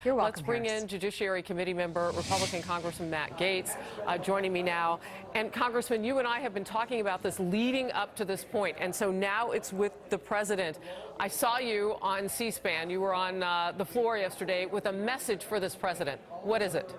You're welcome, Let's bring Harris. in Judiciary Committee member, Republican Congressman Matt Gaetz, joining me now. And Congressman, you and I have been talking about this leading up to this point, and so now it's with the president. I saw you on C-SPAN. You were on the floor yesterday with a message for this president. What is it?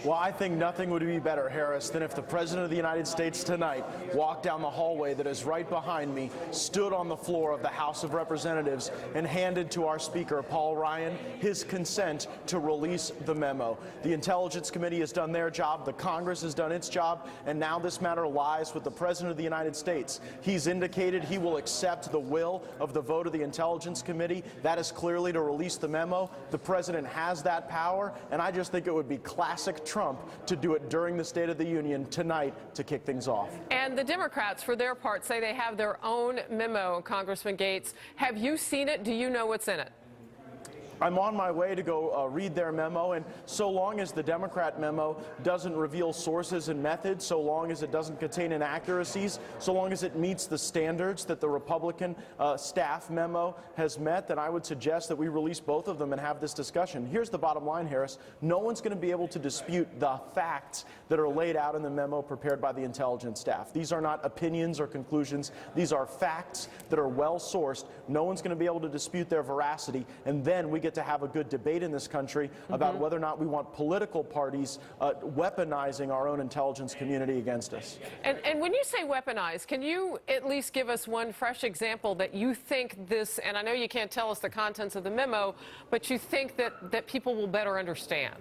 Well, I think nothing would be better, Harris, than if the President of the United States tonight walked down the hallway that is right behind me, stood on the floor of the House of Representatives, and handed to our Speaker, Paul Ryan, his consent to release the memo. The Intelligence Committee has done their job, the Congress has done its job, and now this matter lies with the President of the United States. He's indicated he will accept the will of the vote of the Intelligence Committee. That is clearly to release the memo. The President has that power, and I just think it would be classic Trump to do it during the State of the Union tonight to kick things off. And the Democrats, for their part, say they have their own memo, Congressman Gaetz. Have you seen it? Do you know what's in it? I'm on my way to go read their memo, and so long as the Democrat memo doesn't reveal sources and methods, so long as it doesn't contain inaccuracies, so long as it meets the standards that the Republican staff memo has met, then I would suggest that we release both of them and have this discussion. Here's the bottom line, Harris. No one's going to be able to dispute the facts that are laid out in the memo prepared by the intelligence staff. These are not opinions or conclusions. These are facts that are well sourced. No one's going to be able to dispute their veracity, and then we get to have a good debate in this country about whether or not we want political parties weaponizing our own intelligence community against us. And when you say weaponize, can you at least give us one fresh example that you think this, and I know you can't tell us the contents of the memo, but you think that people will better understand?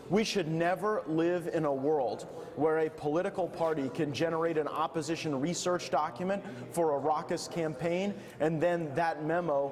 We should never live in a world where a political party can generate an opposition research document for a raucous campaign, and then that memo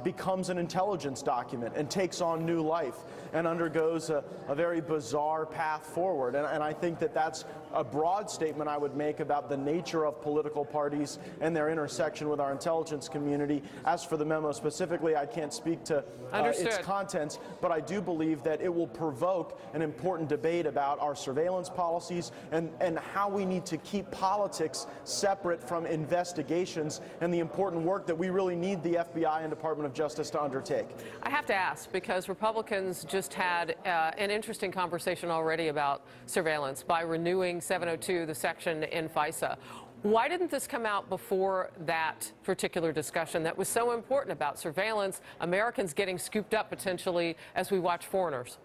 becomes an intelligence document and takes on new life and undergoes a very bizarre path forward. And I think that that's a broad statement I would make about the nature of political parties and their intersection with our intelligence community. As for the memo specifically, I can't speak to its contents, but I do believe that it will provoke an important debate about our surveillance policies and how we need to keep politics separate from investigations and the important work that we really need the FBI and Department of Justice to undertake. I have to ask, because Republicans just had an interesting conversation already about surveillance by renewing 702, the section in FISA. Why didn't this come out before that particular discussion that was so important about surveillance, Americans getting scooped up potentially as we watch foreigners?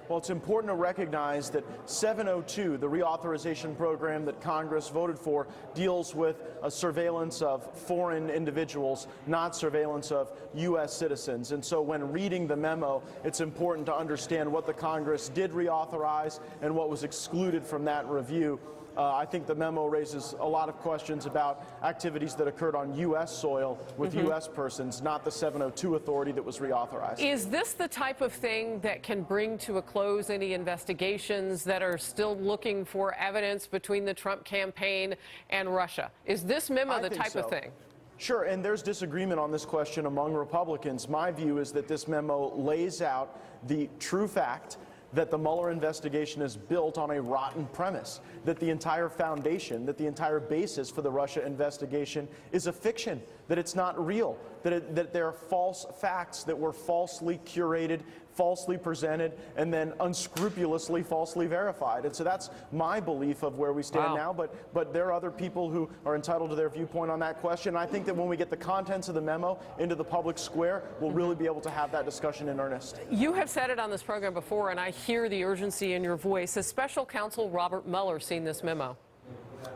Well, it's important to recognize that 702, the reauthorization program that Congress voted for, deals with surveillance of foreign individuals, not surveillance of U.S. citizens. And so when reading the memo, it's important to understand what the Congress did reauthorize and what was excluded from that review. I think the memo raises a lot of questions about activities that occurred on U.S. soil with U.S. persons, not the 702 authority that was reauthorized. Is this the type of thing that can bring to a close any investigations that are still looking for evidence between the Trump campaign and Russia? Is this memo the type of thing? Sure, and there's disagreement on this question among Republicans. My view is that this memo lays out the true fact that the Mueller investigation is built on a rotten premise, that the entire foundation, that the entire basis for the Russia investigation is a fiction, that it's not real, that there are false facts that were falsely curated, falsely presented, and then unscrupulously falsely verified. And so that's my belief of where we stand now, but there are other people who are entitled to their viewpoint on that question. I think that when we get the contents of the memo into the public square, we'll really be able to have that discussion in earnest. You have said it on this program before, and I hear the urgency in your voice. Has Special Counsel Robert Mueller seen this memo?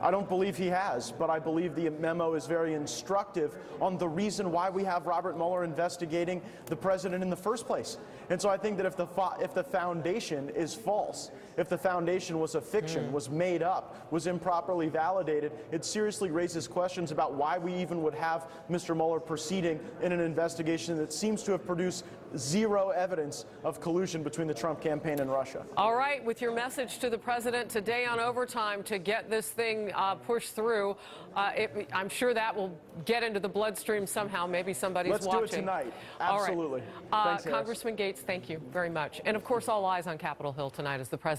I don't believe he has, but I believe the memo is very instructive on the reason why we have Robert Mueller investigating the president in the first place. And so I think that if the foundation is false, if the foundation was a fiction, was made up, was improperly validated, it seriously raises questions about why we even would have Mr. Mueller proceeding in an investigation that seems to have produced zero evidence of collusion between the Trump campaign and Russia. All right, with your message to the president today on overtime to get this thing pushed through, I'm sure that will get into the bloodstream somehow. Maybe somebody's watching. Let's do it tonight. Absolutely. All right. Congressman Gaetz, thank you very much. And of course, all eyes on Capitol Hill tonight as the president